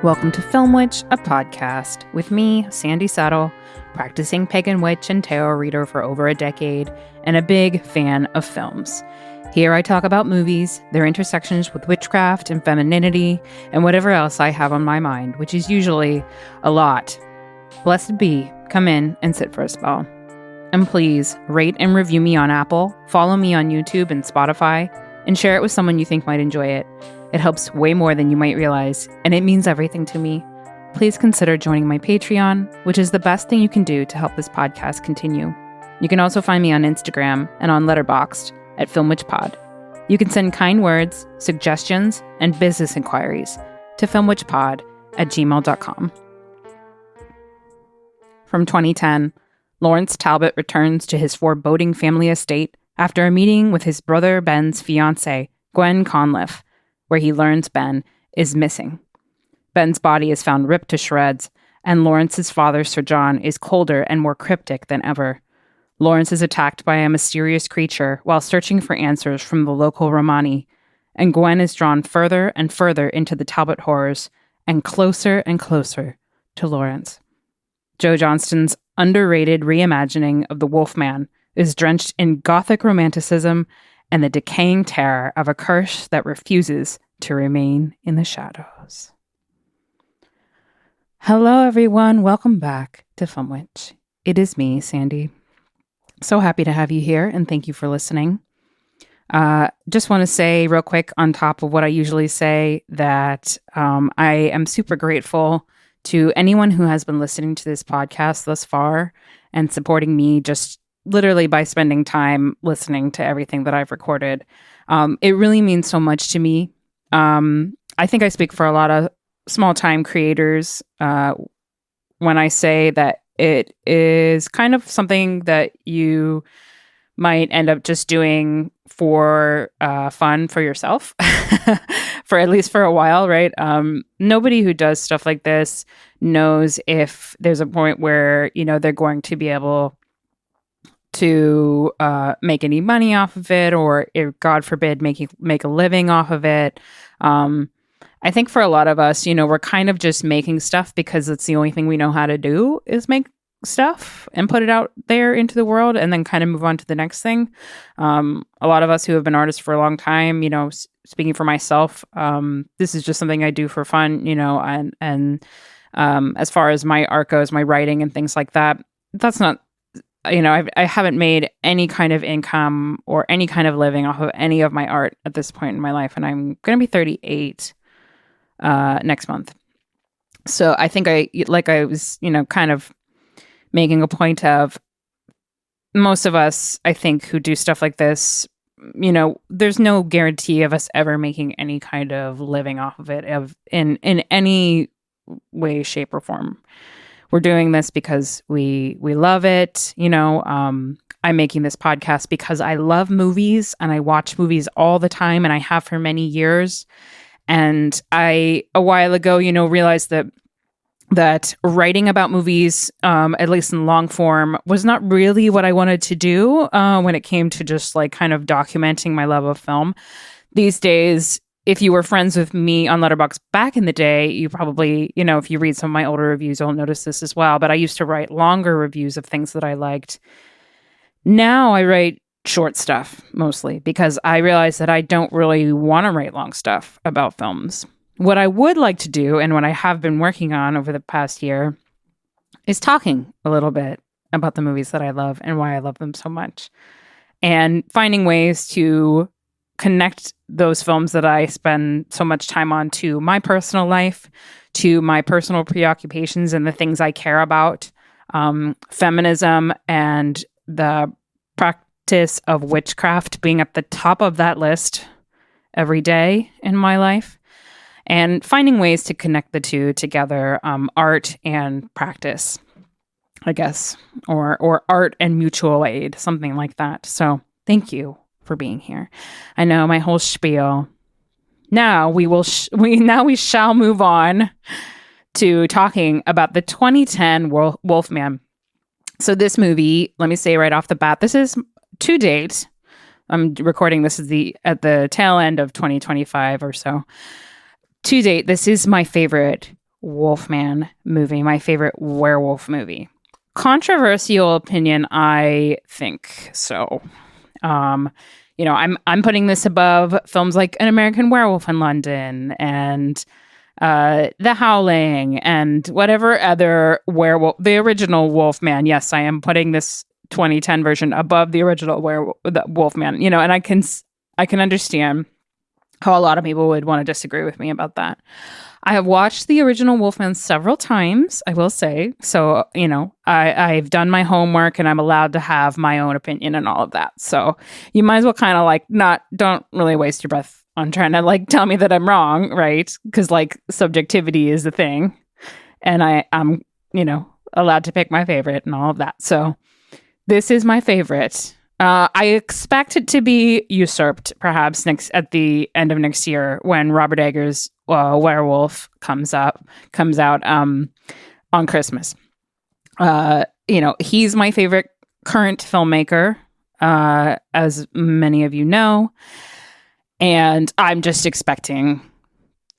Welcome to Film Witch, a podcast with me, Sandy Settle, practicing pagan witch and tarot reader for over a decade, and a big fan of films. Here I talk about movies, their intersections with witchcraft and femininity, and whatever else I have on my mind, which is usually a lot. Blessed be, come in and sit for a spell. And please, rate and review me on Apple, follow me on YouTube and Spotify, and share it with someone you think might enjoy it. It helps way more than you might realize, and it means everything to me. Please consider joining my Patreon, which is the best thing you can do to help this podcast continue. You can also find me on Instagram and on Letterboxd at FilmWitchPod. You can send kind words, suggestions, and business inquiries to filmwitchpod@gmail.com. From 2010, Lawrence Talbot returns to his foreboding family estate after a meeting with his brother Ben's fiancée, Gwen Conliffe, where he learns Ben is missing. Ben's body is found ripped to shreds, and Lawrence's father, Sir John, is colder and more cryptic than ever. Lawrence is attacked by a mysterious creature while searching for answers from the local Romani, and Gwen is drawn further and further into the Talbot horrors and closer to Lawrence. Joe Johnston's underrated reimagining of the Wolfman is drenched in gothic romanticism and the decaying terror of a curse that refuses to remain in the shadows. Hello, everyone. Welcome back to Film Witch. It is me, Sandy. So happy to have you here, and thank you for listening. Just want to say real quick on top of what I usually say that I am super grateful to anyone who has been listening to this podcast thus far and supporting me just literally by spending time listening to everything that I've recorded. It really means so much to me. I think I speak for a lot of small-time creators when I say that it is kind of something that you might end up just doing for fun for yourself, for at least for a while, right? Nobody who does stuff like this knows if there's a point where, you know, they're going to be able to make any money off of it, or if, God forbid, make a living off of it. I think for a lot of us, you know, we're kind of just making stuff because it's the only thing we know how to do is make stuff and put it out there into the world and then kind of move on to the next thing. A lot of us who have been artists for a long time, you know, speaking for myself, this is just something I do for fun, you know, and as far as my art goes, my writing and things like that, that's not, you know, I haven't made any kind of income or any kind of living off of any of my art at this point in my life. And I'm going to be 38 next month. So I think I was, you know, kind of making a point of most of us, I think, who do stuff like this, you know, there's no guarantee of us ever making any kind of living off of it in any way, shape, or form. We're doing this because we love it. You know, I'm making this podcast because I love movies and I watch movies all the time, and I have for many years. And I, a while ago, you know, realized that writing about movies, at least in long form, was not really what I wanted to do when it came to just like kind of documenting my love of film. These days, if you were friends with me on Letterboxd back in the day, you probably, you know, if you read some of my older reviews, you'll notice this as well. But I used to write longer reviews of things that I liked. Now I write short stuff mostly because I realize that I don't really want to write long stuff about films. What I would like to do, and what I have been working on over the past year, is talking a little bit about the movies that I love and why I love them so much, and finding ways to connect those films that I spend so much time on to my personal life, to my personal preoccupations and the things I care about, feminism and the practice of witchcraft being at the top of that list every day in my life, and finding ways to connect the two together, art and practice, I guess, or art and mutual aid, something like that. So thank you for being here. I know my whole spiel. Now we shall move on to talking about the 2010 Wolfman. So this movie, let me say right off the bat, this is to date. I'm recording this at the tail end of 2025 or so. To date, this is my favorite Wolfman movie, my favorite werewolf movie. Controversial opinion, I think so. I'm putting this above films like An American Werewolf in London and The Howling and whatever other werewolf, the original Wolfman. Yes, I am putting this 2010 version above the original Wolfman. And I can understand how a lot of people would want to disagree with me about that. I have watched the original Wolfman several times, I will say. So, I've done my homework and I'm allowed to have my own opinion and all of that. So you might as well kind of don't really waste your breath on trying to tell me that I'm wrong, right? Because subjectivity is the thing. And I'm, allowed to pick my favorite and all of that. So this is my favorite. I expect it to be usurped, perhaps at the end of next year when Robert Eggers' Werewolf comes out on Christmas. He's my favorite current filmmaker, as many of you know, and I'm just expecting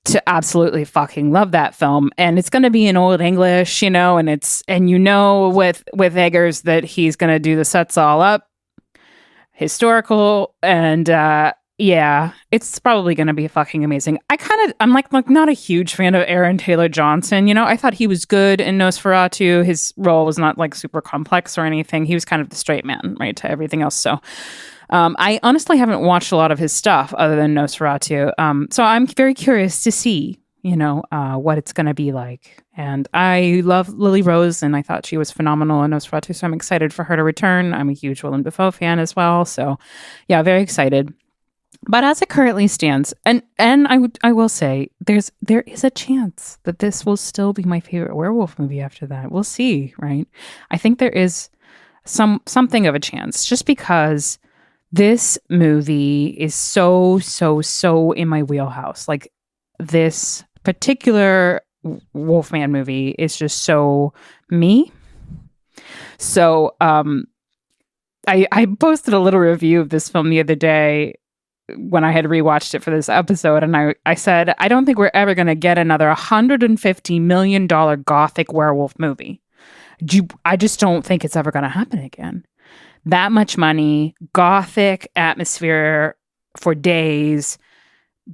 to absolutely fucking love that film. And it's going to be in Old English, and with Eggers that he's going to do the sets all up. Historical and it's probably going to be fucking amazing. I'm not a huge fan of Aaron Taylor Johnson. I thought he was good in Nosferatu. His role was not super complex or anything. He was kind of the straight man, right, to everything else. So I honestly haven't watched a lot of his stuff other than Nosferatu. So I'm very curious to see what it's going to be like. And I love Lily Rose, and I thought she was phenomenal in Nosferatu, so I'm excited for her to return. I'm a huge Willem Dafoe fan as well, so yeah, very excited. But as it currently stands, and I will say, there is a chance that this will still be my favorite werewolf movie after that. We'll see, right? I think there is something of a chance, just because this movie is so in my wheelhouse. This particular Wolfman movie is just so me. So I posted a little review of this film the other day when I had rewatched it for this episode, and I said, I don't think we're ever going to get another $150 million gothic werewolf movie. I just don't think it's ever going to happen again. That much money, gothic atmosphere for days,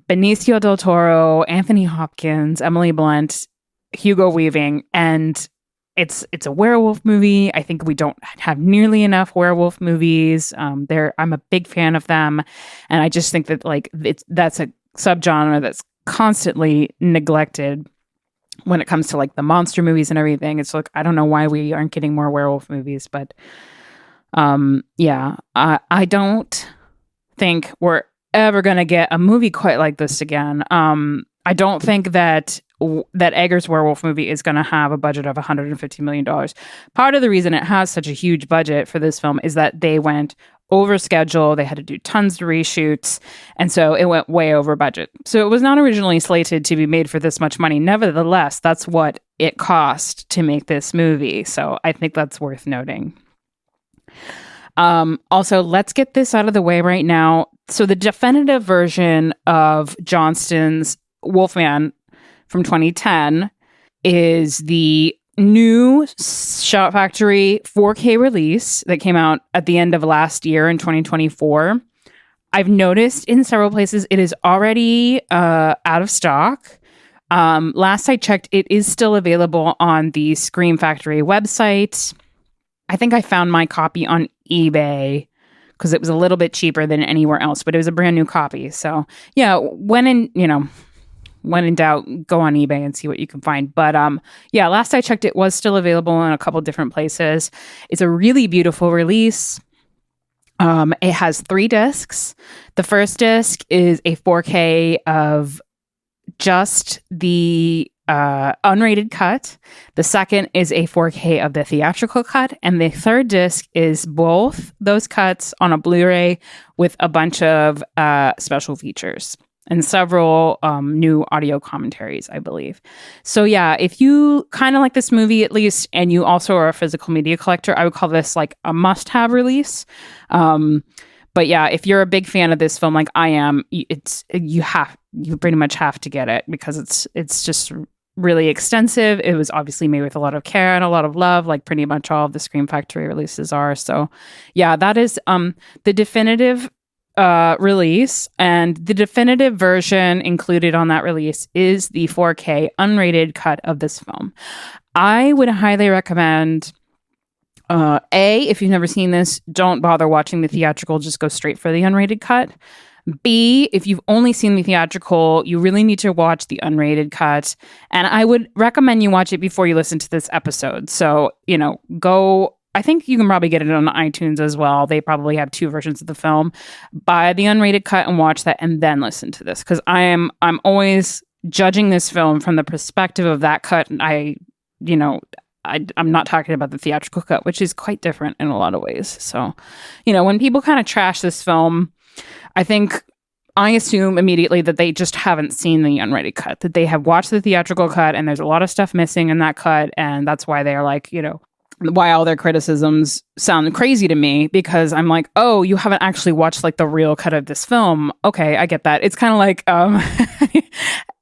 Benicio del Toro, Anthony Hopkins, Emily Blunt, Hugo Weaving, and it's a werewolf movie. I think we don't have nearly enough werewolf movies. I'm a big fan of them, and I just think that that's a subgenre that's constantly neglected when it comes to the monster movies and everything. It's I don't know why we aren't getting more werewolf movies, but I don't think we're ever going to get a movie quite like this again. I don't think that Eggers' werewolf movie is going to have a budget of $150 million. Part of the reason it has such a huge budget for this film is that they went over schedule. They had to do tons of reshoots, and so it went way over budget. So it was not originally slated to be made for this much money. Nevertheless, that's what it cost to make this movie. So I think that's worth noting. Also, let's get this out of the way right now. So the definitive version of Johnston's Wolfman from 2010 is the new Shout Factory 4K release that came out at the end of last year in 2024. I've noticed in several places it is already out of stock. Last I checked, it is still available on the Scream Factory website. I think I found my copy on eBay because it was a little bit cheaper than anywhere else, but it was a brand new copy. So yeah, when in doubt, go on eBay and see what you can find. But last I checked, it was still available in a couple different places. It's a really beautiful release. It has 3 discs. The first disc is a 4K of just the unrated cut. The second is a 4K of the theatrical cut, and the third disc is both those cuts on a Blu-ray with a bunch of special features and several new audio commentaries, I believe. So yeah, if you kind of like this movie at least, and you also are a physical media collector, I would call this a must-have release. But yeah, if you're a big fan of this film like I am, you pretty much have to get it because it's just really extensive. It was obviously made with a lot of care and a lot of love, like pretty much all of the Scream Factory releases are. So yeah, that is the definitive release, and the definitive version included on that release is the 4K unrated cut of this film. I would highly recommend if you've never seen this, don't bother watching the theatrical, just go straight for the unrated cut. B, if you've only seen the theatrical, you really need to watch the unrated cut. And I would recommend you watch it before you listen to this episode. So, go. I think you can probably get it on iTunes as well. They probably have 2 versions of the film. Buy the unrated cut and watch that, and then listen to this, because I'm always judging this film from the perspective of that cut. And I'm not talking about the theatrical cut, which is quite different in a lot of ways. So, when people kind of trash this film, I assume immediately that they just haven't seen the unrated cut, that they have watched the theatrical cut and there's a lot of stuff missing in that cut. And that's why they're like, why all their criticisms sound crazy to me, because I'm like, oh, you haven't actually watched like the real cut of this film. Okay, I get that. It's kind of like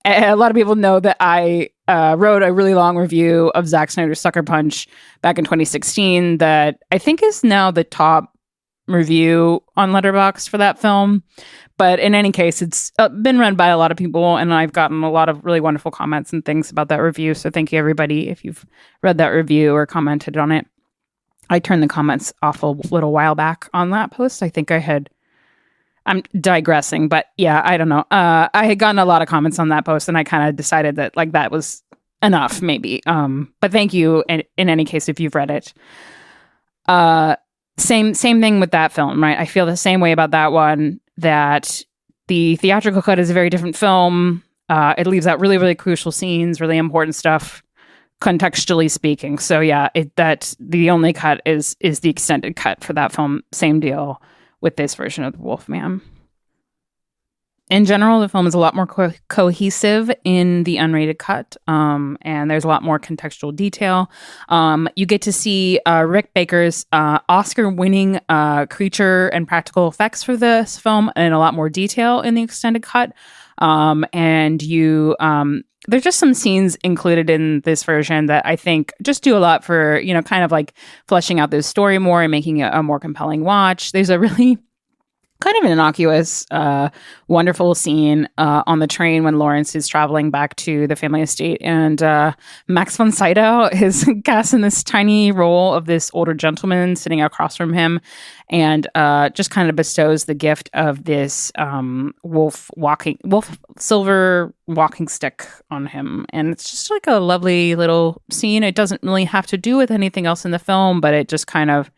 a lot of people know that I wrote a really long review of Zack Snyder's Sucker Punch back in 2016 that I think is now the top review on Letterboxd for that film. But in any case, it's been read by a lot of people, and I've gotten a lot of really wonderful comments and things about that review. So thank you, everybody, if you've read that review or commented on it. I turned the comments off a little while back on that post. I'm digressing, but yeah, I don't know. I had gotten a lot of comments on that post, and I kind of decided that like that was enough, maybe. But thank you in any case if you've read it. Same thing with that film, right? I feel the same way about that one, that the theatrical cut is a very different film. It leaves out really, really crucial scenes, really important stuff, contextually speaking. So yeah, that the only cut is the extended cut for that film. Same deal with this version of the Wolfman. In general, the film is a lot more cohesive in the unrated cut, and there's a lot more contextual detail. You get to see Rick Baker's Oscar-winning creature and practical effects for this film in a lot more detail in the extended cut. And there's just some scenes included in this version that I think just do a lot for, kind of like fleshing out this story more and making it a more compelling watch. There's a really kind of an innocuous, wonderful scene on the train when Lawrence is traveling back to the family estate, and Max von Sydow is cast in this tiny role of this older gentleman sitting across from him, and just kind of bestows the gift of this wolf silver walking stick on him. And it's just like a lovely little scene. It doesn't really have to do with anything else in the film, but it just kind of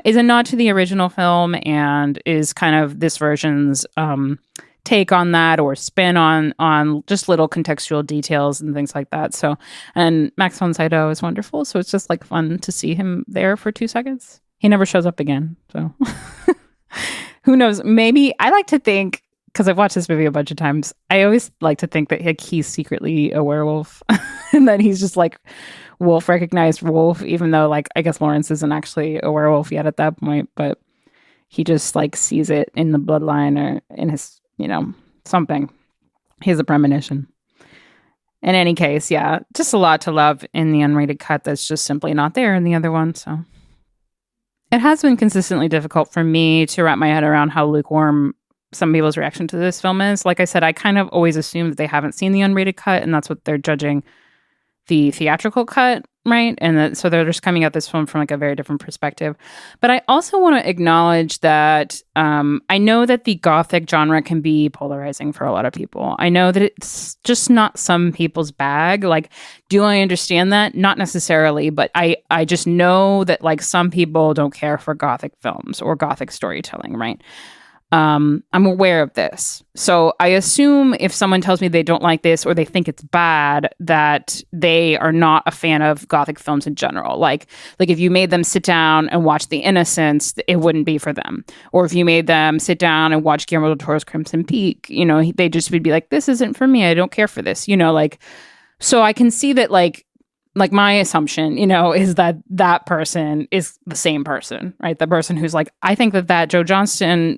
is a nod to the original film and is kind of this version's take on that, or spin on just little contextual details and things like that. So, and Max von Sydow is wonderful, so it's just like fun to see him there for 2 seconds. He never shows up again, so who knows? Maybe, I like to think, because I've watched this movie a bunch of times, I always like to think that he's secretly a werewolf and that he's just like wolf recognized wolf, even though like I guess Lawrence isn't actually a werewolf yet at that point, but he just like sees it in the bloodline or in his something. He has a premonition. In any case, yeah, just a lot to love in the unrated cut that's just simply not there in the other one. So it has been consistently difficult for me to wrap my head around how lukewarm some people's reaction to this film is. Like I said, I kind of always assume that they haven't seen the unrated cut, and that's what they're judging the theatrical cut, right? And so they're just coming at this film from like a very different perspective. But I also want to acknowledge that I know that the Gothic genre can be polarizing for a lot of people. I know that it's just not some people's bag. Like, do I understand that? Not necessarily, but I just know that like some people don't care for Gothic films or Gothic storytelling, right? I'm aware of this. So I assume if someone tells me they don't like this or they think it's bad, that they are not a fan of Gothic films in general. Like if you made them sit down and watch The Innocents, it wouldn't be for them. Or if you made them sit down and watch Guillermo del Toro's Crimson Peak, they just would be like, this isn't for me. I don't care for this, so I can see that like my assumption, is that person is the same person, right? The person who's like, I think that Joe Johnston,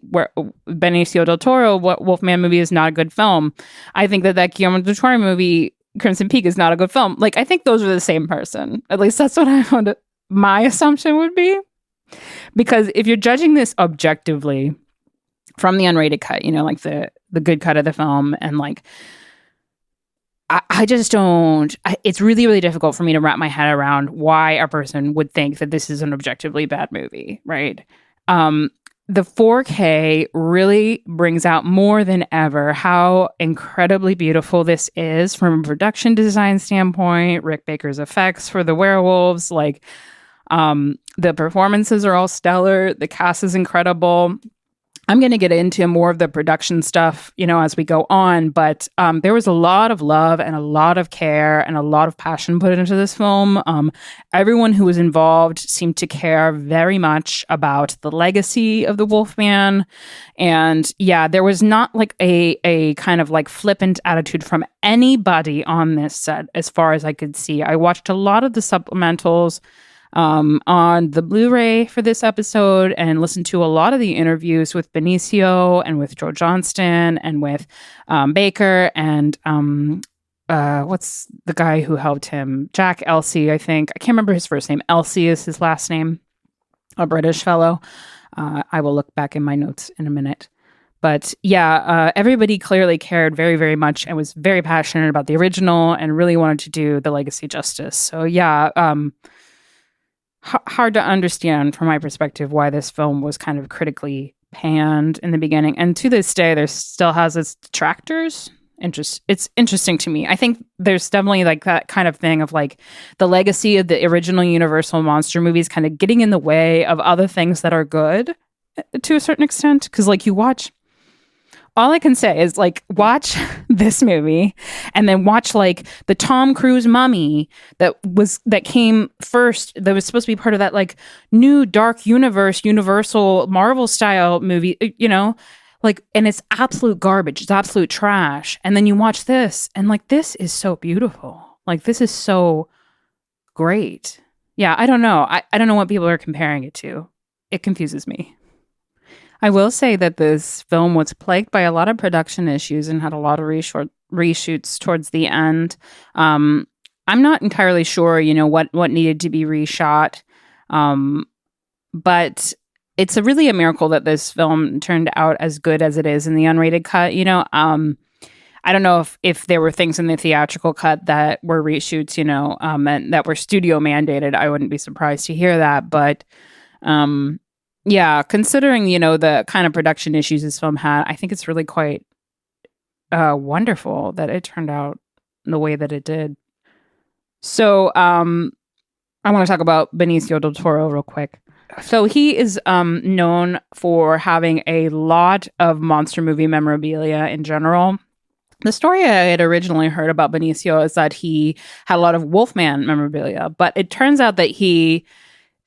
Benicio del Toro, Wolfman movie is not a good film. I think that Guillermo del Toro movie Crimson Peak is not a good film. Like, I think those are the same person. At least that's what my assumption would be. Because if you're judging this objectively from the unrated cut, you know, like the good cut of the film, and like, I just don't, it's really, really difficult for me to wrap my head around why a person would think that this is an objectively bad movie, right? The 4K really brings out more than ever how incredibly beautiful this is from a production design standpoint. Rick Baker's effects for the werewolves, like, the performances are all stellar. The cast is incredible. I'm going to get into more of the production stuff, you know, as we go on, but there was a lot of love and a lot of care and a lot of passion put into this film. Everyone who was involved seemed to care very much about the legacy of the Wolfman. And yeah, there was not like a kind of like flippant attitude from anybody on this set, as far as I could see. I watched a lot of the supplementals on the Blu-ray for this episode, and listened to a lot of the interviews with Benicio and with Joe Johnston and with Baker and what's the guy who helped him? Jack Elsey, I think. I can't remember his first name. Elsey is his last name. A British fellow. I will look back in my notes in a minute. But yeah, everybody clearly cared very, very much and was very passionate about the original and really wanted to do the legacy justice. So yeah, hard to understand from my perspective why this film was kind of critically panned in the beginning. And to this day, there still has its detractors. It's interesting to me. I think there's definitely like that kind of thing of like the legacy of the original Universal monster movies kind of getting in the way of other things that are good to a certain extent. Because like you watch, all I can say is like watch this movie and then watch like the Tom Cruise Mummy that came first, that was supposed to be part of that like new dark universe, Universal Marvel style movie, you know, like, and it's absolute garbage. It's absolute trash. And then you watch this and like, this is so beautiful. Like, this is so great. Yeah. I don't know. I don't know what people are comparing it to. It confuses me. I will say that this film was plagued by a lot of production issues and had a lot of reshoots towards the end. I'm not entirely sure, you know, what needed to be reshot. But it's really a miracle that this film turned out as good as it is in the unrated cut. You know, I don't know if there were things in the theatrical cut that were reshoots, you know, and that were studio mandated. I wouldn't be surprised to hear that. But yeah, considering, you know, the kind of production issues this film had, I think it's really quite wonderful that it turned out the way that it did. So I want to talk about Benicio del Toro real quick. So he is known for having a lot of monster movie memorabilia in general. The story I had originally heard about Benicio is that he had a lot of Wolfman memorabilia, but it turns out that he,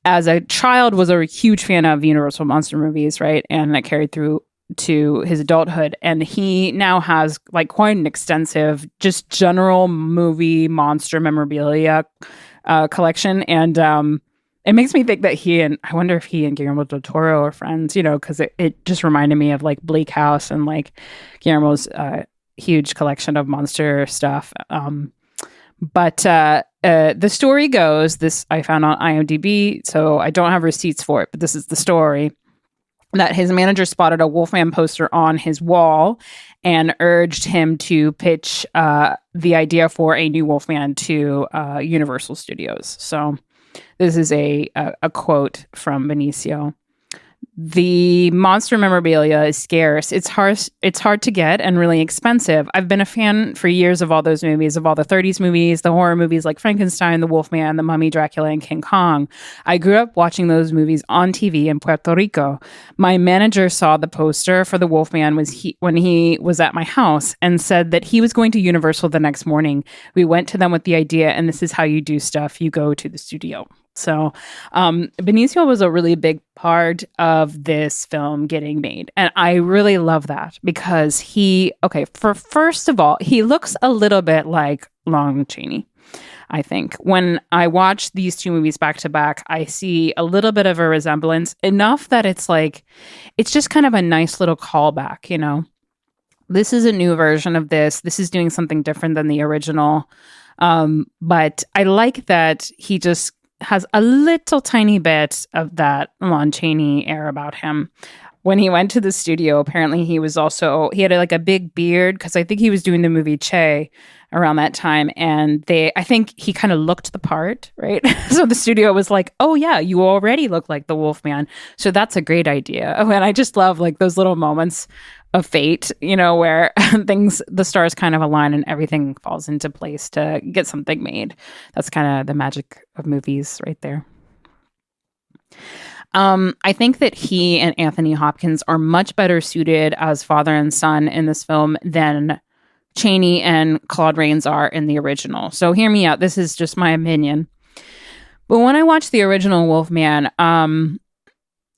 as a child, was a huge fan of Universal monster movies, right? And that carried through to his adulthood. And he now has like quite an extensive, just general movie monster memorabilia collection. And it makes me think that I wonder if he and Guillermo del Toro are friends, you know, because it just reminded me of like Bleak House and like Guillermo's huge collection of monster stuff. But the story goes, this I found on IMDb, so I don't have receipts for it, but this is the story, that his manager spotted a Wolfman poster on his wall and urged him to pitch the idea for a new Wolfman to Universal Studios. So this is a quote from Benicio. The monster memorabilia is scarce. It's hard to get and really expensive. I've been a fan for years of all those movies, of all the 30s movies, the horror movies like Frankenstein, The Wolfman, The Mummy, Dracula, and King Kong. I grew up watching those movies on TV in Puerto Rico. My manager saw the poster for The Wolfman when he was at my house and said that he was going to Universal the next morning. We went to them with the idea, and this is how you do stuff. You go to the studio. So Benicio was a really big part of this film getting made. And I really love that because first of all, he looks a little bit like Lon Chaney, I think. When I watch these two movies back to back, I see a little bit of a resemblance, enough that it's just kind of a nice little callback, you know? This is a new version of this. This is doing something different than the original. But I like that he just has a little tiny bit of that Lon Chaney air about him. When he went to the studio, apparently he had like a big beard, because I think he was doing the movie Che around that time. And I think he kind of looked the part, right? So the studio was like, oh yeah, you already look like the Wolfman. So that's a great idea. Oh, and I just love like those little moments of fate, where the stars kind of align and everything falls into place to get something made. That's kind of the magic of movies right there. I think that he and Anthony Hopkins are much better suited as father and son in this film than Chaney and Claude Rains are in the original. So hear me out. This is just my opinion. But when I watch the original Wolfman,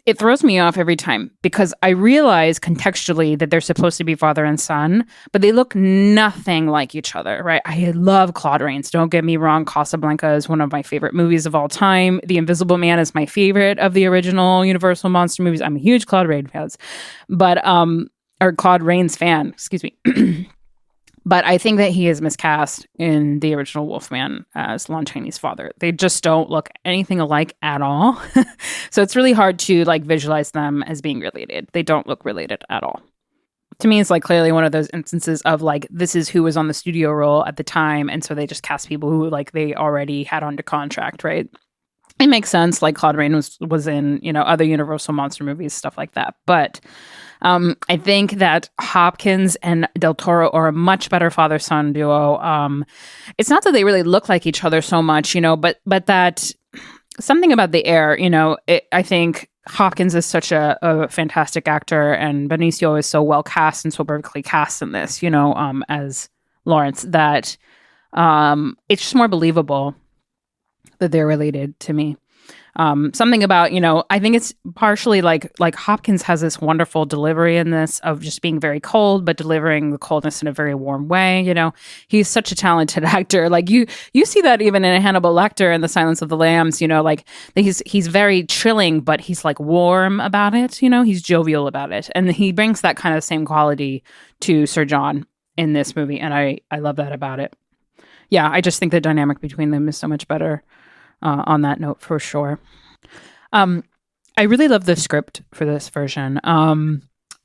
it throws me off every time, because I realize contextually that they're supposed to be father and son, but they look nothing like each other, right? I love Claude Rains. Don't get me wrong. Casablanca is one of my favorite movies of all time. The Invisible Man is my favorite of the original Universal monster movies. I'm a huge Claude Rains fan, or Claude Rains fan, excuse me. But I think that he is miscast in the original Wolfman as Lon Chaney's father. They just don't look anything alike at all. So it's really hard to like visualize them as being related. They don't look related at all. To me, it's like clearly one of those instances of like, this is who was on the studio roll at the time. And so they just cast people who like they already had under contract, right? It makes sense. Like Claude Rains was in, other Universal monster movies, stuff like that. But I think that Hopkins and Del Toro are a much better father-son duo. It's not that they really look like each other so much, but that something about the air, I think Hopkins is such a fantastic actor, and Benicio is so well cast and so perfectly cast in this, as Lawrence, that it's just more believable that they're related to me. Something about, I think it's partially like Hopkins has this wonderful delivery in this of just being very cold, but delivering the coldness in a very warm way. He's such a talented actor. Like you see that even in Hannibal Lecter and The Silence of the Lambs, like he's very chilling, but he's like warm about it. He's jovial about it. And he brings that kind of same quality to Sir John in this movie. And I love that about it. Yeah, I just think the dynamic between them is so much better. On that note, for sure. I really love the script for this version. I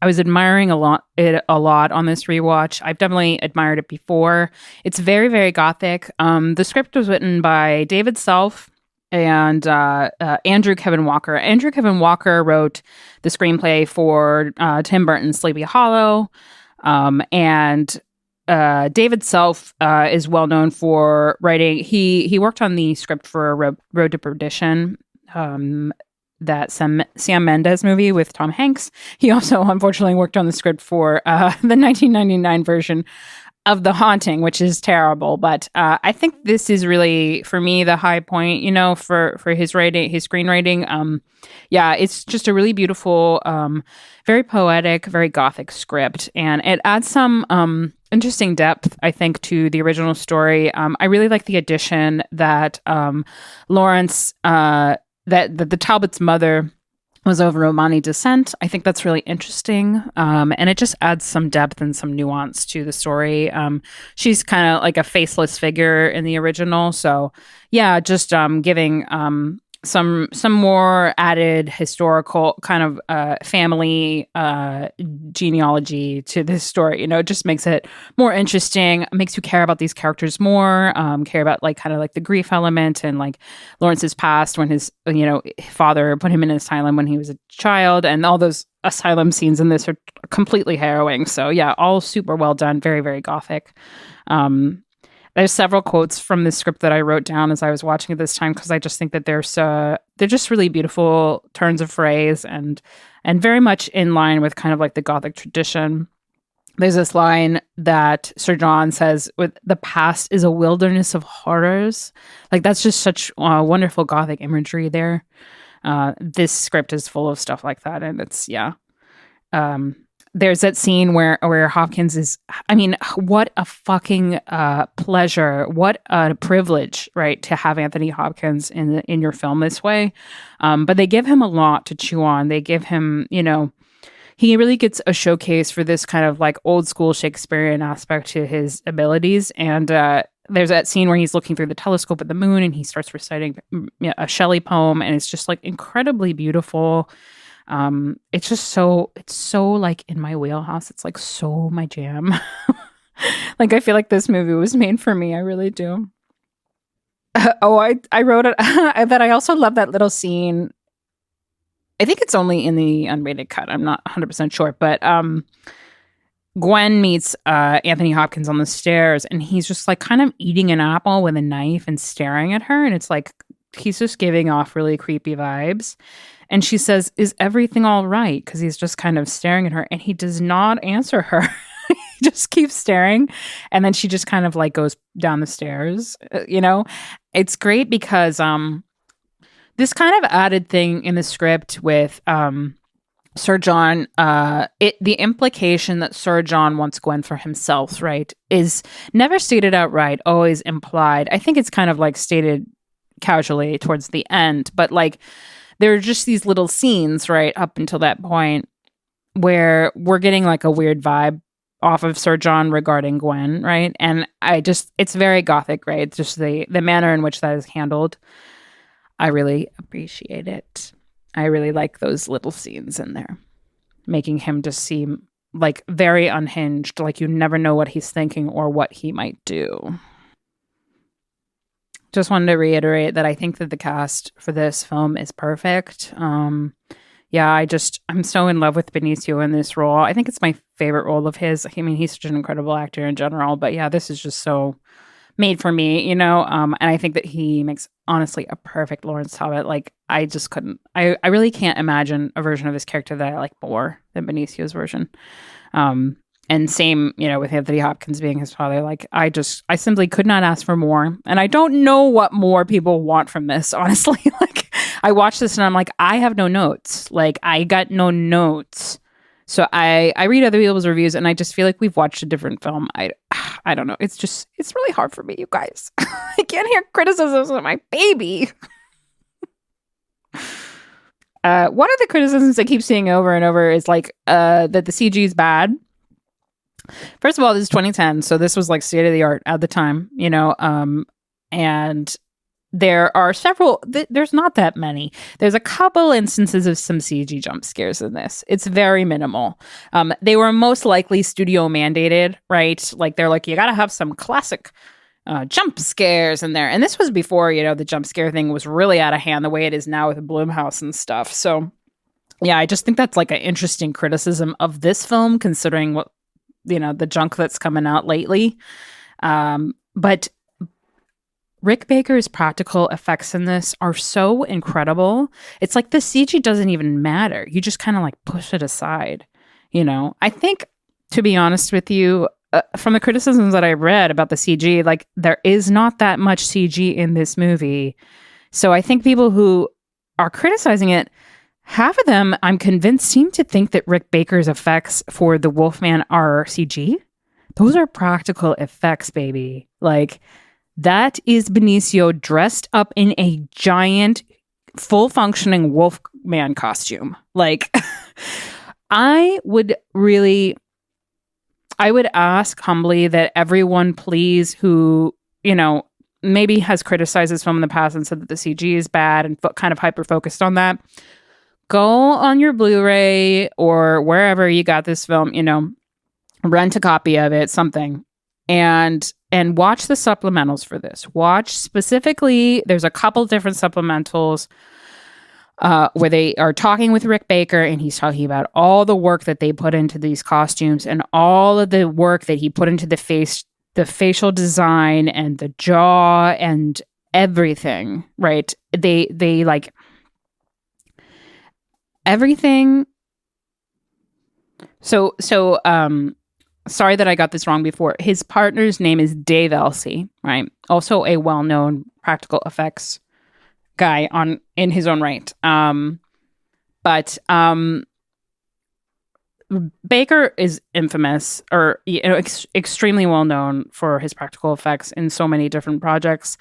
was admiring it a lot on this rewatch. I've definitely admired it before. It's very, very gothic. The script was written by David Self and Andrew Kevin Walker. Andrew Kevin Walker wrote the screenplay for Tim Burton's Sleepy Hollow, and David Self is well known for writing. He worked on the script for Road to Perdition, that Sam Mendes movie with Tom Hanks. He also unfortunately worked on the script for the 1999 version of The Haunting, which is terrible. But I think this is really, for me, the high point, for his writing, his screenwriting. Yeah, it's just a really beautiful, very poetic, very gothic script. And it adds some interesting depth, I think, to the original story. I really like the addition that Lawrence, that the Talbot's mother was of Romani descent. I think that's really interesting. And it just adds some depth and some nuance to the story. She's kind of like a faceless figure in the original. So yeah, just giving some more added historical kind of family genealogy to this story. It just makes it more interesting. It makes you care about these characters more, care about like kind of like the grief element and like Lawrence's past when his father put him in an asylum when he was a child, and all those asylum scenes in this are completely harrowing. So yeah, all super well done, very, very gothic. There's several quotes from this script that I wrote down as I was watching it this time, because I just think that they're just really beautiful turns of phrase and very much in line with kind of like the Gothic tradition. There's this line that Sir John says, "With the past is a wilderness of horrors." Like that's just such wonderful Gothic imagery there. This script is full of stuff like that, and it's there's that scene where Hopkins is, I mean, what a fucking pleasure, what a privilege, right, to have Anthony Hopkins in your film this way. But they give him a lot to chew on. They give him, he really gets a showcase for this kind of like old school Shakespearean aspect to his abilities. And there's that scene where he's looking through the telescope at the moon and he starts reciting a Shelley poem, and it's just like incredibly beautiful. It's just it's so like in my wheelhouse. It's like so my jam. Like I feel like this movie was made for me. I really do. I wrote it. But I also love that little scene. I think it's only in the unrated cut. I'm not 100% sure, but Gwen meets Anthony Hopkins on the stairs, and he's just like kind of eating an apple with a knife and staring at her, and it's like he's just giving off really creepy vibes. And she says, "Is everything all right?" Because he's just kind of staring at her, and he does not answer her. He just keeps staring, and then she just kind of like goes down the stairs. It's great because this kind of added thing in the script with Sir John, the implication that Sir John wants Gwen for himself, right, is never stated outright, always implied. I think it's kind of like stated casually towards the end, but like there are just these little scenes right up until that point where we're getting like a weird vibe off of Sir John regarding Gwen, right? And it's very gothic, right? Just the manner in which that is handled. I really appreciate it. I really like those little scenes in there, making him just seem like very unhinged, like you never know what he's thinking or what he might do. Just wanted to reiterate that I think that the cast for this film is perfect. I'm so in love with Benicio in this role. I think it's my favorite role of his. I mean, he's such an incredible actor in general, but yeah, this is just so made for me, and I think that he makes honestly a perfect Lawrence Talbot. Like I just couldn't, I really can't imagine a version of this character that I like more than Benicio's version. And same, with Anthony Hopkins being his father, like I simply could not ask for more. And I don't know what more people want from this, honestly. Like I watched this and I'm like, I have no notes. Like I got no notes. So I read other people's reviews and I just feel like we've watched a different film. I don't know. It's really hard for me, you guys. I can't hear criticisms of my baby. One of the criticisms I keep seeing over and over is like that the CG is bad. First of all, this is 2010, so this was like state of the art at the time, and there are several, there's not that many. There's a couple instances of some CG jump scares in this. It's very minimal. They were most likely studio mandated, right? Like they're like, you got to have some classic jump scares in there. And this was before, the jump scare thing was really out of hand the way it is now with Blumhouse and stuff. So yeah, I just think that's like an interesting criticism of this film, considering what, the junk that's coming out lately. But Rick Baker's practical effects in this are so incredible. It's like the CG doesn't even matter. You just kind of like push it aside, I think, to be honest with you, from the criticisms that I read about the CG, like there is not that much CG in this movie. So I think people who are criticizing it, half of them, I'm convinced, seem to think that Rick Baker's effects for the Wolfman are CG. Those are practical effects, baby. Like, that is Benicio dressed up in a giant, full-functioning Wolfman costume. Like, I would ask humbly that everyone please who, maybe has criticized this film in the past and said that the CG is bad and kind of hyper-focused on that, go on your Blu-ray or wherever you got this film, rent a copy of it, something, and watch the supplementals for this. Watch specifically, there's a couple different supplementals where they are talking with Rick Baker, and he's talking about all the work that they put into these costumes and all of the work that he put into the facial design and the jaw and everything, right? They like everything. So sorry that I got this wrong before. His partner's name is Dave Elsey, right? Also a well-known practical effects guy in his own right. But Baker is infamous, or extremely well known for his practical effects in so many different projects.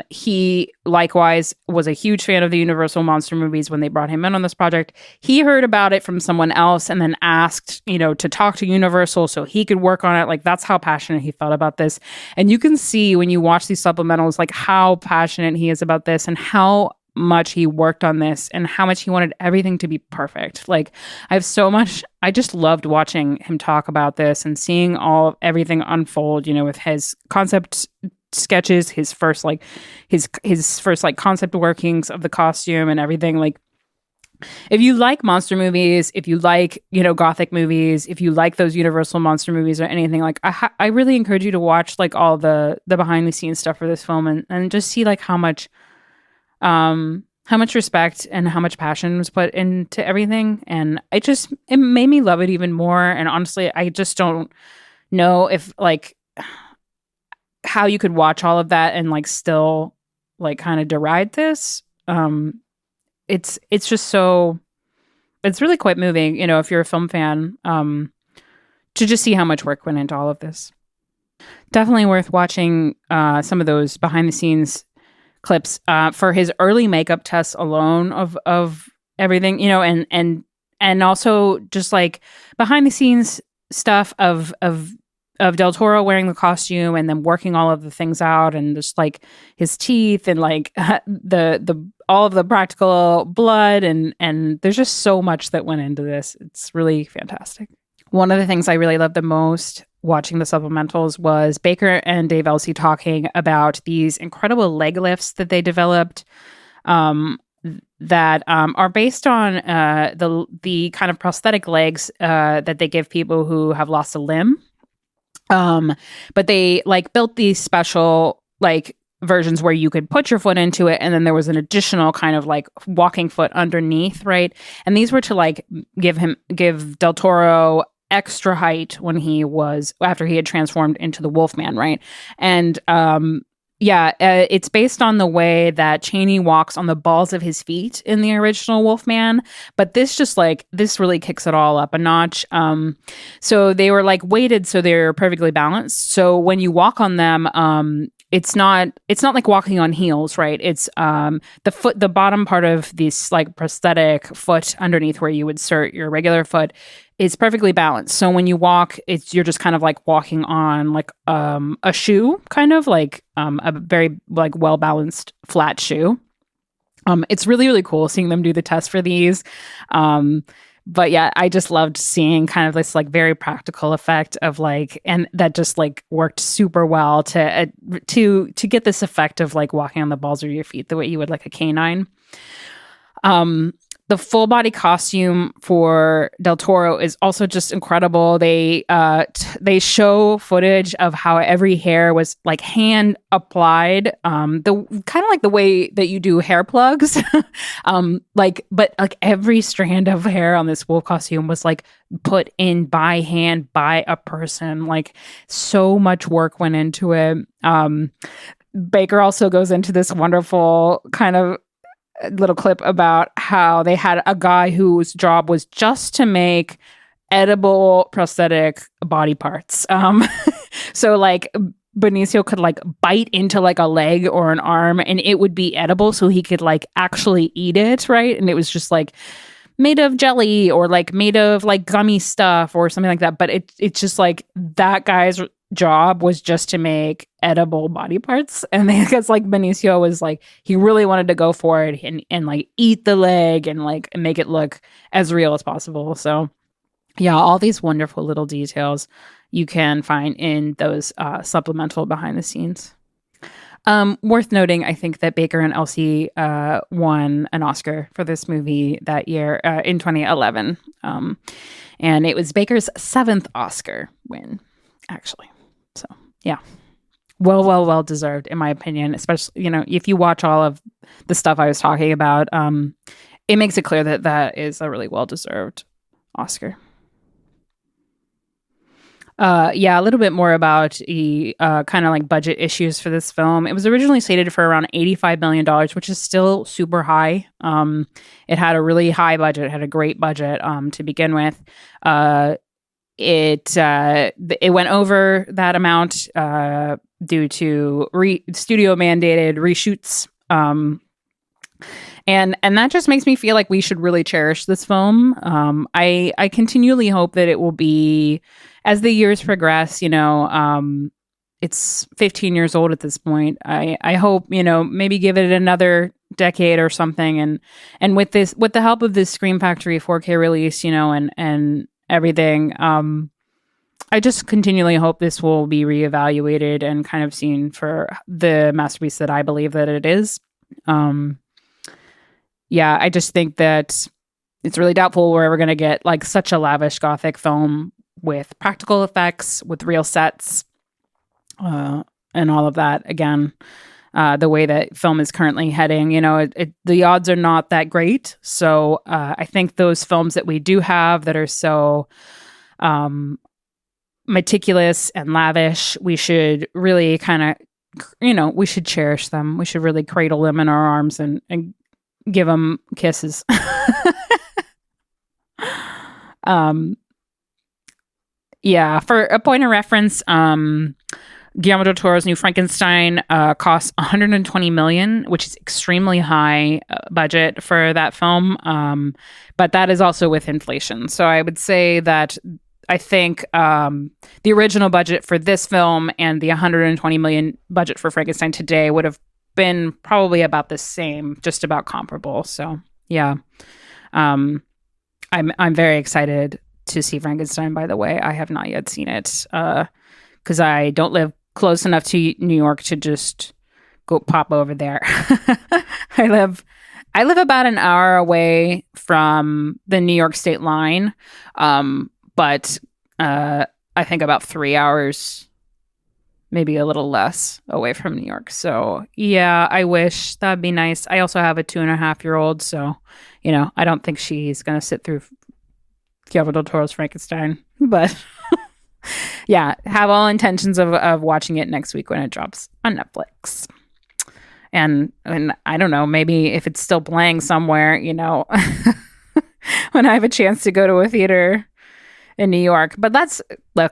He likewise was a huge fan of the Universal monster movies when they brought him in on this project. He heard about it from someone else and then asked, to talk to Universal so he could work on it. Like, that's how passionate he felt about this. And you can see when you watch these supplementals, like how passionate he is about this and how much he worked on this and how much he wanted everything to be perfect. Like, I just loved watching him talk about this and seeing everything unfold, with his concept sketches, his first concept workings of the costume and everything. Like, if you like monster movies, if you like, gothic movies, if you like those Universal monster movies or anything, like I really encourage you to watch like all the behind the scenes stuff for this film and just see like how much respect and how much passion was put into everything. And it made me love it even more. And honestly, I just don't know if like how you could watch all of that and like still like kind of deride this. It's just so, it's really quite moving, if you're a film fan, to just see how much work went into all of this. Definitely worth watching some of those behind the scenes clips for his early makeup tests alone of everything, and also just like behind the scenes stuff of Del Toro wearing the costume and then working all of the things out and just like his teeth and like the all of the practical blood and there's just so much that went into this. It's really fantastic. One of the things I really loved the most watching the supplementals was Baker and Dave Elsey talking about these incredible leg lifts that they developed that are based on the kind of prosthetic legs that they give people who have lost a limb. But they like built these special like versions where you could put your foot into it and then there was an additional kind of like walking foot underneath, right? And these were to like give Del Toro extra height after he had transformed into the Wolfman, right? And it's based on the way that Chaney walks on the balls of his feet in the original Wolfman, but this really kicks it all up a notch. So they were like weighted so they're perfectly balanced. So when you walk on them, it's not like walking on heels, right? It's the bottom part of this like prosthetic foot underneath where you would insert your regular foot is perfectly balanced. So when you walk, you're just kind of like walking on like a shoe, kind of like a very like well balanced flat shoe. It's really, really cool seeing them do the test for these. But yeah, I just loved seeing kind of this like very practical effect of like, and that just like worked super well to get this effect of like walking on the balls of your feet the way you would like a canine. The full body costume for Del Toro is also just incredible. They show footage of how every hair was like hand applied, the kind of like the way that you do hair plugs, but like every strand of hair on this wolf costume was like put in by hand by a person. Like so much work went into it. Baker also goes into this wonderful kind of little clip about how they had a guy whose job was just to make edible prosthetic body parts. So like Benicio could like bite into like a leg or an arm and it would be edible so he could like actually eat it, right? And it was just like made of jelly or like made of like gummy stuff or something like that. But it's just like that guy's job was just to make edible body parts. And I guess like Benicio was like, he really wanted to go for it and like eat the leg and like make it look as real as possible. So yeah, all these wonderful little details you can find in those supplemental behind the scenes. Worth noting, I think that Baker and Elsey won an Oscar for this movie that year in 2011. And it was Baker's 7th Oscar win, actually. So, yeah. Well deserved, in my opinion, especially, if you watch all of the stuff I was talking about, it makes it clear that that is a really well-deserved Oscar. Yeah, a little bit more about the kind of like budget issues for this film. It was originally slated for around $85 million, which is still super high. It had a really high budget, had a great budget to begin with. It went over that amount due to studio mandated reshoots. And that just makes me feel like we should really cherish this film. I continually hope that it will be, as the years progress, it's 15 years old at this point. I hope, maybe give it another decade or something. And with the help of this Scream Factory 4K release, and everything, I just continually hope this will be reevaluated and kind of seen for the masterpiece that I believe that it is. Yeah, I just think that it's really doubtful we're ever going to get like such a lavish Gothic film with practical effects, with real sets, and all of that. Again, the way that film is currently heading, the odds are not that great. So I think those films that we do have that are so meticulous and lavish, we should really kind of, we should cherish them. We should really cradle them in our arms and give them kisses. Yeah, for a point of reference, Guillermo del Toro's New Frankenstein costs $120 million, which is extremely high budget for that film. But that is also with inflation. So I would say that I think the original budget for this film and the $120 million budget for Frankenstein today would have been probably about the same, just about comparable. So yeah, I'm very excited to see Frankenstein. By the way, I have not yet seen it because I don't live close enough to New York to just go pop over there. I live about an hour away from the New York state line, but I think about 3 hours, maybe a little less, away from New York. So yeah, I wish. That'd be nice. I also have a 2.5-year-old, so I don't think she's gonna sit through Guillermo del Toro's Frankenstein, but yeah, have all intentions of watching it next week when it drops on Netflix. And I don't know, maybe if it's still playing somewhere, when I have a chance to go to a theater in New York. But that's a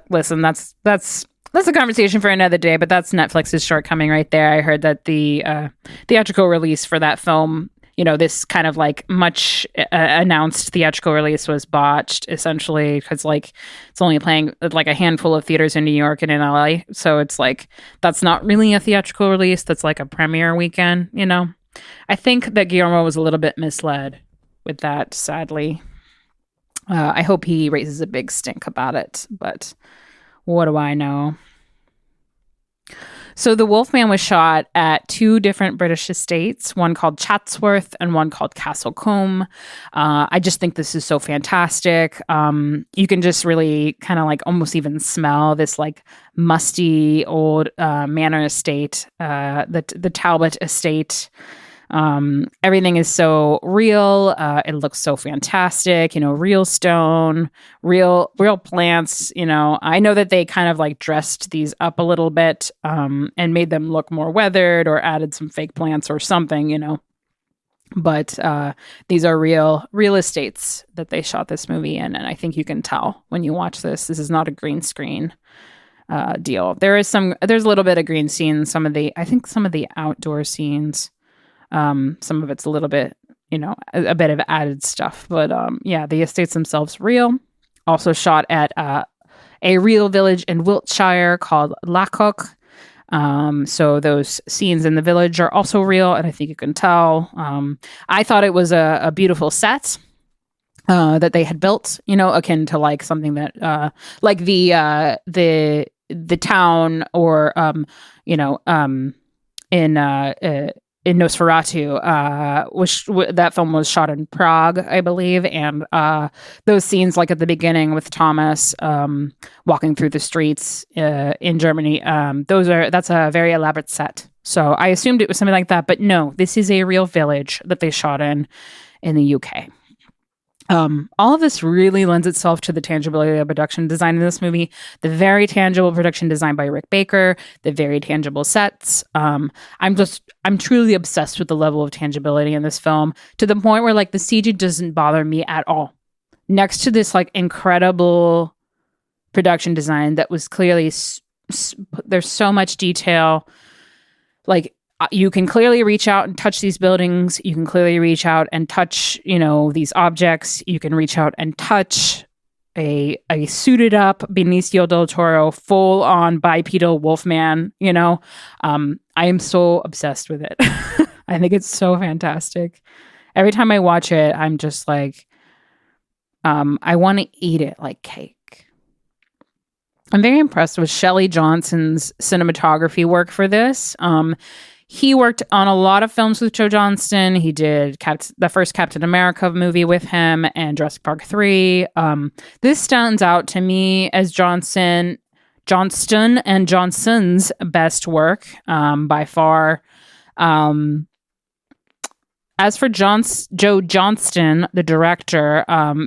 conversation for another day, but that's Netflix's shortcoming right there. I heard that the theatrical release for that film, this kind of like much announced theatrical release was botched, essentially, because like it's only playing like a handful of theaters in New York and in LA. So it's like, that's not really a theatrical release. That's like a premiere weekend, I think that Guillermo was a little bit misled with that, sadly. I hope he raises a big stink about it, but what do I know? So The Wolfman was shot at 2 different British estates, one called Chatsworth and one called Castlecombe. I just think this is so fantastic. You can just really kind of like almost even smell this like musty old manor estate, the Talbot estate. Everything is so real. It looks so fantastic, real stone, real plants. I know that they kind of like dressed these up a little bit, and made them look more weathered or added some fake plants or something, but, these are real estates that they shot this movie in. And I think you can tell when you watch this is not a green screen, deal. There's a little bit of green scene, some of the outdoor scenes. Some of it's a little bit, a bit of added stuff, but yeah, the estates themselves real. Also shot at a real village in Wiltshire called Lacock. So those scenes in the village are also real, and I think you can tell. I thought it was a beautiful set that they had built, akin to like something that like the town or in Nosferatu, that film was shot in Prague, I believe, and those scenes, like at the beginning with Thomas walking through the streets in Germany, that's a very elaborate set. So I assumed it was something like that, but no, this is a real village that they shot in the UK. All of this really lends itself to the tangibility of production design in this movie. The very tangible production design by Rick Baker, the very tangible sets. I'm truly obsessed with the level of tangibility in this film, to the point where like the CG doesn't bother me at all. Next to this like incredible production design that was clearly there's so much detail. Like, you can clearly reach out and touch these buildings. You can clearly reach out and touch, these objects. You can reach out and touch a suited up Benicio del Toro, full on bipedal wolfman. I am so obsessed with it. I think it's so fantastic. Every time I watch it, I'm just like, I want to eat it like cake. I'm very impressed with Shelley Johnston's cinematography work for this. He worked on a lot of films with Joe Johnston. He did the first Captain America movie with him and Jurassic Park 3. This stands out to me as Johnston and Johnson's best work by far. As for Joe Johnston, the director,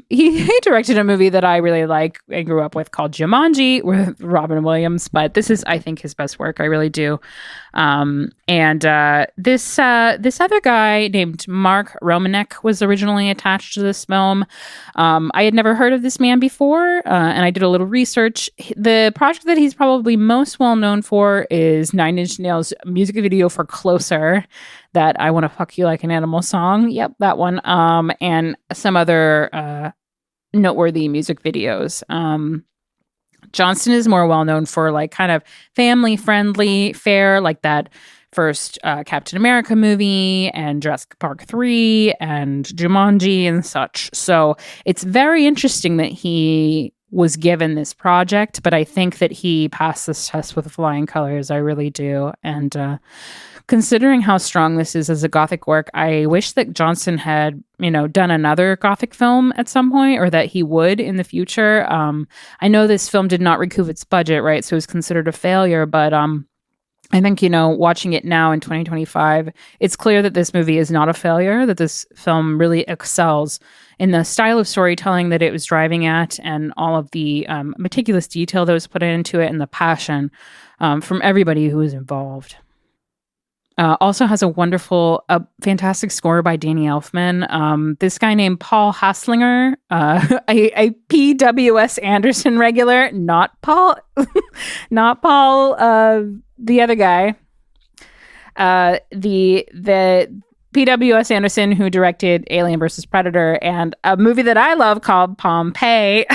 he directed a movie that I really like and grew up with called Jumanji with Robin Williams, but this is, I think, his best work. I really do. This other guy named Mark Romanek was originally attached to this film. I had never heard of this man before, and I did a little research. The project that he's probably most well known for is Nine Inch Nails' music video for Closer, that I Want to Fuck You Like an Animal song. Yep, that one. And some other noteworthy music videos. Johnston is more well known for like kind of family friendly fare, like that first Captain America movie and Jurassic Park 3 and Jumanji and such. So it's very interesting that he was given this project, but I think that he passed this test with flying colors. I really do. And considering how strong this is as a Gothic work, I wish that Johnston had, done another Gothic film at some point, or that he would in the future. I know this film did not recoup its budget, right? So it was considered a failure, but I think, watching it now in 2025, it's clear that this movie is not a failure, that this film really excels in the style of storytelling that it was driving at, and all of the meticulous detail that was put into it, and the passion from everybody who was involved. Also has a wonderful, fantastic score by Danny Elfman. This guy named Paul Haslinger, a PWS Anderson regular, not Paul, the other guy. The PWS Anderson, who directed Alien vs. Predator and a movie that I love called Pompeii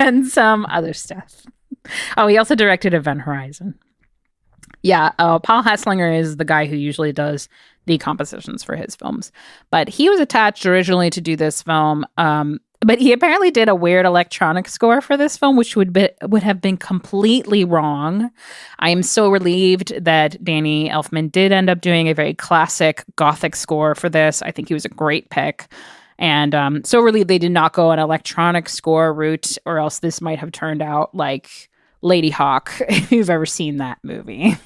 and some other stuff. Oh, he also directed Event Horizon. Yeah, Paul Haslinger is the guy who usually does the compositions for his films. But he was attached originally to do this film. But he apparently did a weird electronic score for this film, which would have been completely wrong. I am so relieved that Danny Elfman did end up doing a very classic Gothic score for this. I think he was a great pick. And so relieved they did not go an electronic score route, or else this might have turned out like Lady Hawk, if you've ever seen that movie.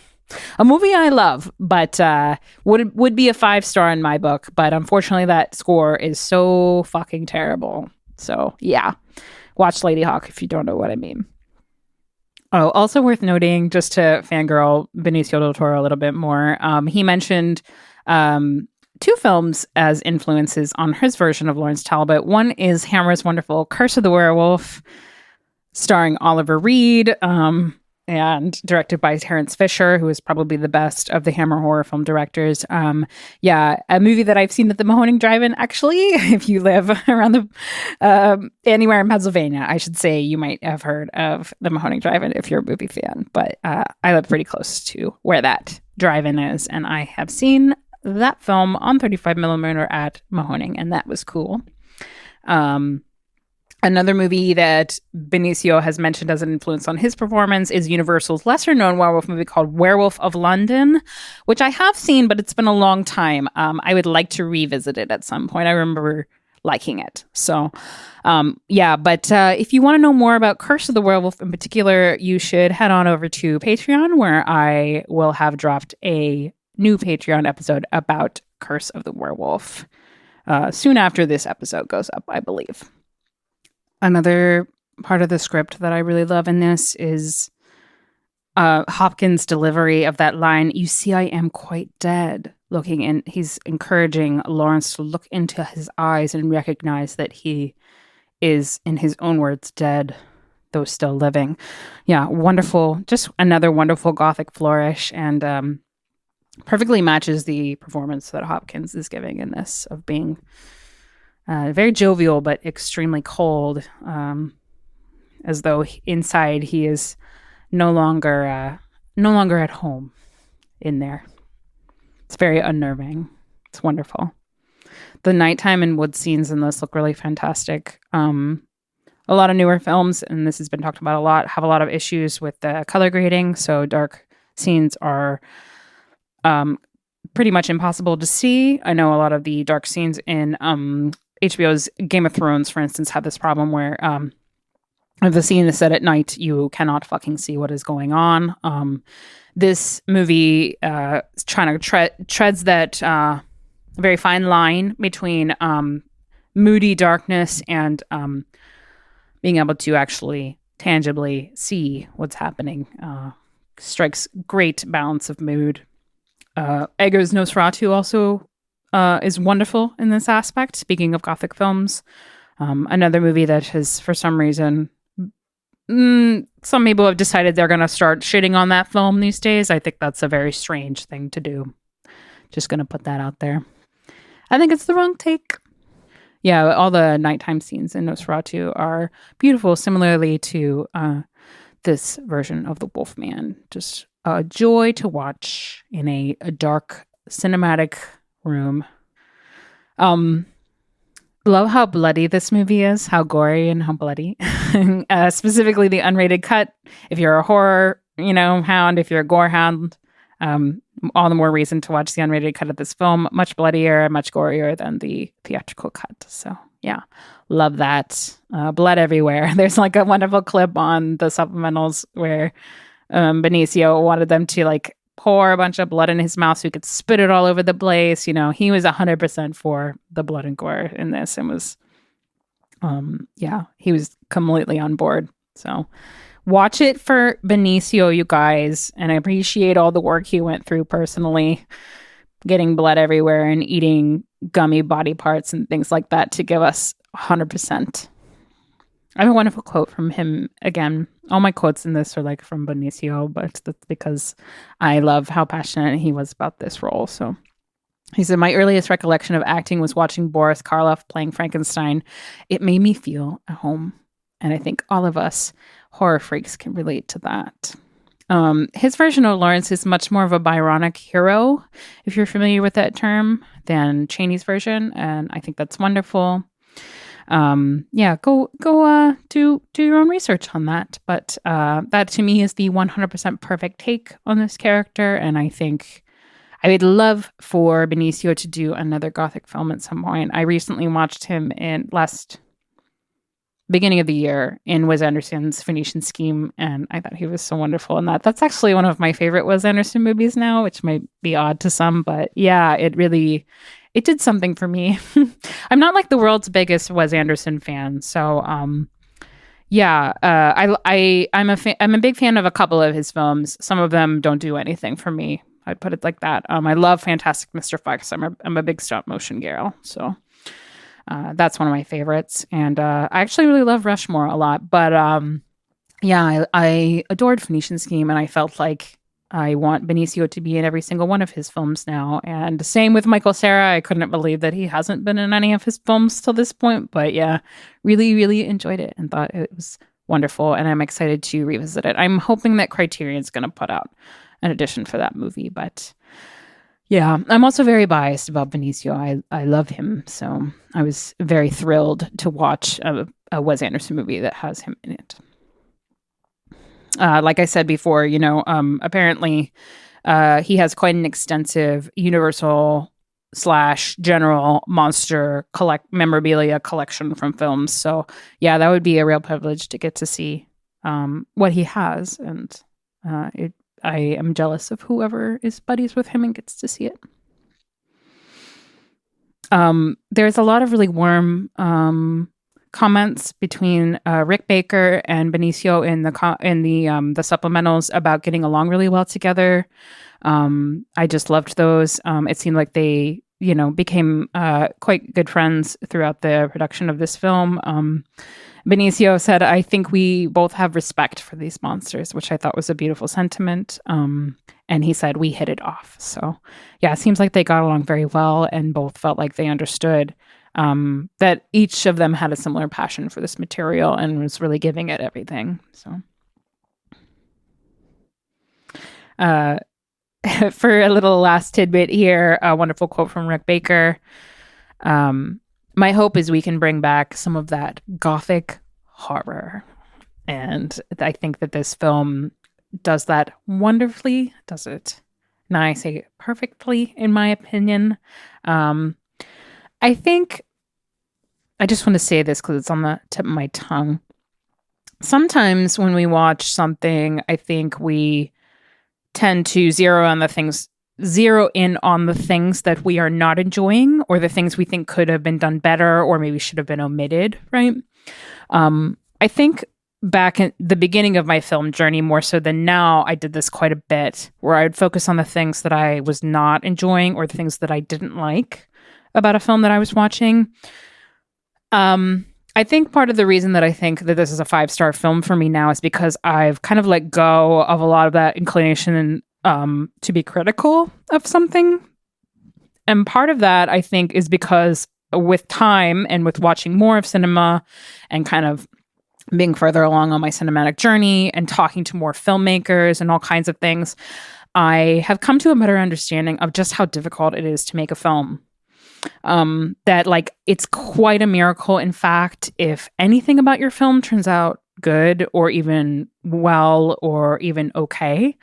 A movie I love, but would be a 5-star in my book. But unfortunately, that score is so fucking terrible. So yeah, watch Lady Hawk if you don't know what I mean. Oh, also worth noting, just to fangirl Benicio del Toro a little bit more, he mentioned 2 films as influences on his version of Lawrence Talbot. One is Hammer's wonderful Curse of the Werewolf, starring Oliver Reed, and directed by Terrence Fisher, who is probably the best of the Hammer horror film directors. Yeah, a movie that I've seen at the Mahoning Drive-In, actually. If you live around the anywhere in Pennsylvania, I should say, you might have heard of the Mahoning Drive-In if you're a movie fan. But I live pretty close to where that drive-in is, and I have seen that film on 35mm at Mahoning, and that was cool. Another movie that Benicio has mentioned as an influence on his performance is Universal's lesser-known werewolf movie called Werewolf of London, which I have seen, but it's been a long time. I would like to revisit it at some point. I remember liking it. So, yeah, but if you want to know more about Curse of the Werewolf in particular, you should head on over to Patreon, where I will have dropped a new Patreon episode about Curse of the Werewolf. soon after this episode goes up, I believe. Another part of the script that I really love in this is Hopkins' delivery of that line, "You see, I am quite dead." Looking in, he's encouraging Lawrence to look into his eyes and recognize that he is, in his own words, dead, though still living. Yeah, wonderful. Just another wonderful Gothic flourish, and perfectly matches the performance that Hopkins is giving in this, of being very jovial but extremely cold, as though inside he is no longer at home in there. It's very unnerving. It's wonderful. The nighttime and wood scenes in this look really fantastic. A lot of newer films, and this has been talked about a lot, have a lot of issues with the color grading. So dark scenes are pretty much impossible to see. I know a lot of the dark scenes in HBO's Game of Thrones, for instance, have this problem where if the scene is set at night, you cannot fucking see what is going on. This movie trying to treads that very fine line between moody darkness and being able to actually tangibly see what's happening. Strikes great balance of mood. Eggers' Nosferatu also is wonderful in this aspect. Speaking of Gothic films, another movie that has, for some reason, some people have decided they're going to start shitting on that film these days. I think that's a very strange thing to do. Just going to put that out there. I think it's the wrong take. Yeah, all the nighttime scenes in Nosferatu are beautiful, similarly to this version of the Wolfman. Just a joy to watch in a dark cinematic room. Love how bloody this movie is, how gory and how bloody. Specifically the unrated cut. If you're a horror, hound, if you're a gore hound, all the more reason to watch the unrated cut of this film. Much bloodier, much gorier than the theatrical cut. So yeah, love that. Blood everywhere. There's like a wonderful clip on the supplementals where Benicio wanted them to pour a bunch of blood in his mouth so he could spit it all over the place. He was 100% for the blood and gore in this, and was, he was completely on board. So watch it for Benicio, you guys, and I appreciate all the work he went through personally, getting blood everywhere and eating gummy body parts and things like that to give us 100%. I have a wonderful quote from him. Again, all my quotes in this are from Benicio, but that's because I love how passionate he was about this role. So he said, "My earliest recollection of acting was watching Boris Karloff playing Frankenstein. It made me feel at home." And I think all of us horror freaks can relate to that. His version of Lawrence is much more of a Byronic hero, if you're familiar with that term, than Chaney's version. And I think that's wonderful. Go do your own research on that. But that to me is the 100% perfect take on this character. And I think I would love for Benicio to do another Gothic film at some point. I recently watched him in beginning of the year in Wes Anderson's Phoenician Scheme, and I thought he was so wonderful in that. That's actually one of my favorite Wes Anderson movies now, which might be odd to some, but yeah, it did something for me. I'm not the world's biggest Wes Anderson fan, so I'm a big fan of a couple of his films. Some of them don't do anything for me. I'd put it like that. I love Fantastic Mr. Fox. I'm a big stop motion gal, so that's one of my favorites. And I actually really love Rushmore a lot. But I adored Phoenician Scheme, and I felt like I want Benicio to be in every single one of his films now. And same with Michael Cera. I couldn't believe that he hasn't been in any of his films till this point. But yeah, really, really enjoyed it and thought it was wonderful. And I'm excited to revisit it. I'm hoping that Criterion's going to put out an edition for that movie. But yeah, I'm also very biased about Benicio. I love him. So I was very thrilled to watch a Wes Anderson movie that has him in it. Like I said before, apparently he has quite an extensive Universal / general monster memorabilia collection from films. So yeah, that would be a real privilege to get to see what he has. And I am jealous of whoever is buddies with him and gets to see it. There's a lot of really warm comments between Rick Baker and Benicio in the supplementals about getting along really well together. I just loved those. It seemed like they, became quite good friends throughout the production of this film. Benicio said, "I think we both have respect for these monsters," which I thought was a beautiful sentiment. And he said, "We hit it off." So, yeah, it seems like they got along very well and both felt like they understood that each of them had a similar passion for this material and was really giving it everything. So, for a little last tidbit here, a wonderful quote from Rick Baker. My hope is we can bring back some of that gothic horror. And I think that this film does that wonderfully, does it? Now I say perfectly, in my opinion. I think, I just want to say this because it's on the tip of my tongue. Sometimes when we watch something, I think we tend to zero in on the things that we are not enjoying or the things we think could have been done better or maybe should have been omitted, right? I think back in the beginning of my film journey, more so than now, I did this quite a bit where I would focus on the things that I was not enjoying or the things that I didn't like about a film that I was watching. I think part of the reason that I think that this is a 5-star film for me now is because I've kind of let go of a lot of that inclination to be critical of something. And part of that, I think, is because with time and with watching more of cinema and kind of being further along on my cinematic journey and talking to more filmmakers and all kinds of things, I have come to a better understanding of just how difficult it is to make a film. That it's quite a miracle, in fact, if anything about your film turns out good or even well or even okay,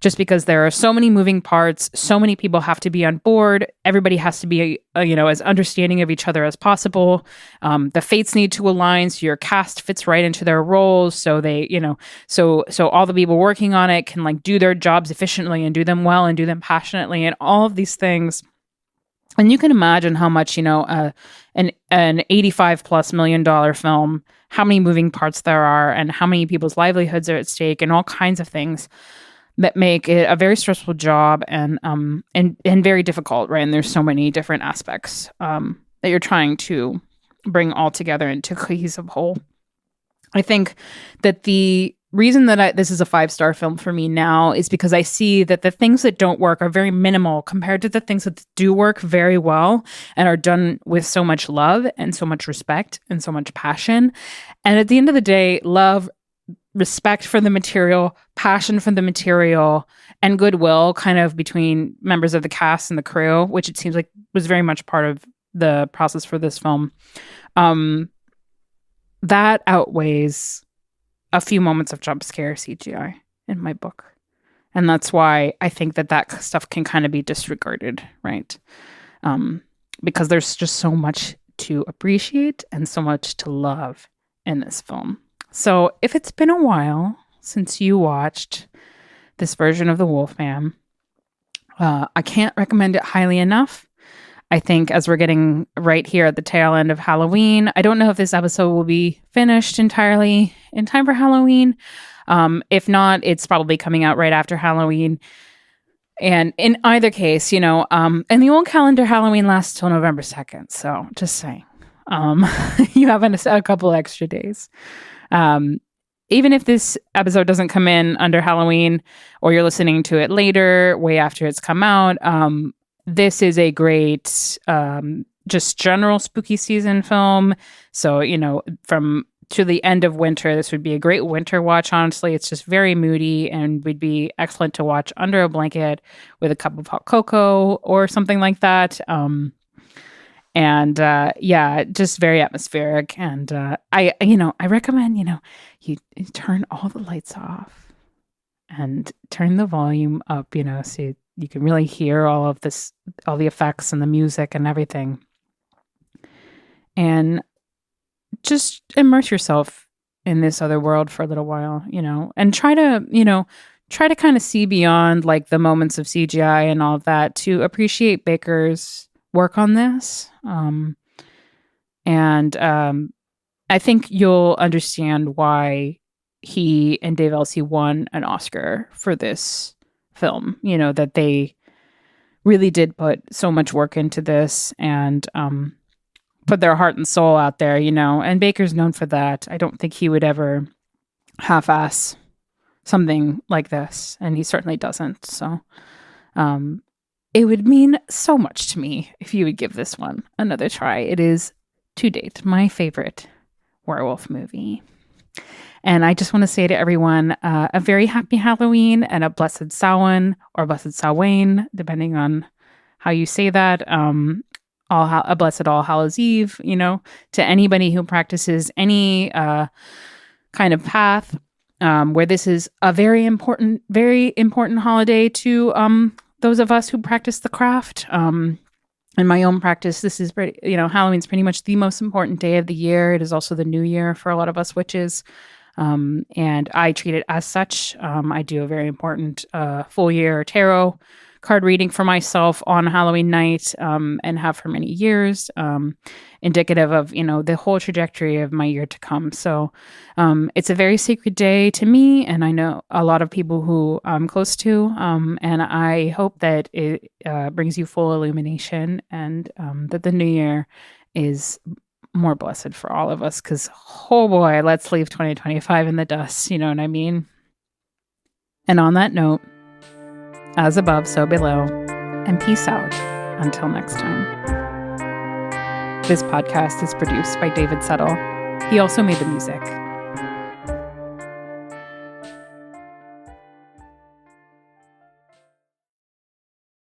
just because there are so many moving parts, so many people have to be on board, everybody has to be as understanding of each other as possible. The fates need to align so your cast fits right into their roles, so they so all the people working on it can do their jobs efficiently and do them well and do them passionately and all of these things. And you can imagine how much, an $85+ million film, how many moving parts there are and how many people's livelihoods are at stake and all kinds of things that make it a very stressful job and very difficult, right? And there's so many different aspects that you're trying to bring all together into a cohesive whole. I think that the reason that this is a 5-star film for me now is because I see that the things that don't work are very minimal compared to the things that do work very well and are done with so much love and so much respect and so much passion. And at the end of the day, love, respect for the material, passion for the material, and goodwill kind of between members of the cast and the crew, which it seems like was very much part of the process for this film. That outweighs a few moments of jump scare CGI in my book. And that's why I think that stuff can kind of be disregarded, right? Because there's just so much to appreciate and so much to love in this film. So if it's been a while since you watched this version of The Wolfman, I can't recommend it highly enough. I think as we're getting right here at the tail end of Halloween, I don't know if this episode will be finished entirely in time for Halloween. If not, it's probably coming out right after Halloween. And in either case, in the old calendar, Halloween lasts till November 2nd. So just saying, you have a couple extra days. Even if this episode doesn't come in under Halloween or you're listening to it later, way after it's come out, this is a great, just general spooky season film. So, from to the end of winter, this would be a great winter watch, honestly. It's just very moody and would be excellent to watch under a blanket with a cup of hot cocoa or something like that. Just very atmospheric. And I recommend, you turn all the lights off and turn the volume up, so you can really hear all of this, all the effects and the music and everything. And just immerse yourself in this other world for a little while, and try to kind of see beyond the moments of CGI and all of that to appreciate Baker's work on this. And I think you'll understand why he and Dave Elsey won an Oscar for this film. You know, that they really did put so much work into this and put their heart and soul out there, you know. And Baker's known for that. I don't think he would ever half-ass something like this, and he certainly doesn't. So it would mean so much to me if you would give this one another try. It is, to date, my favorite werewolf movie. And I just want to say to everyone, a very happy Halloween and a blessed Samhain or blessed Samhain, depending on how you say that. A blessed All Hallows Eve, you know, to anybody who practices any kind of path, where this is a very important holiday to those of us who practice the craft. In my own practice, this is pretty, you know, Halloween's pretty much the most important day of the year. It is also the new year for a lot of us witches. And I treat it as such. I do a very important full year tarot card reading for myself on Halloween night, and have for many years, indicative of, you know, the whole trajectory of my year to come. So it's a very sacred day to me, and I know a lot of people who I'm close to, and I hope that it brings you full illumination, and that the new year is more blessed for all of us, because, oh boy, let's leave 2025 in the dust, you know what I mean? And on that note, as above, so below, and peace out until next time. This podcast is produced by David Settle. He also made the music.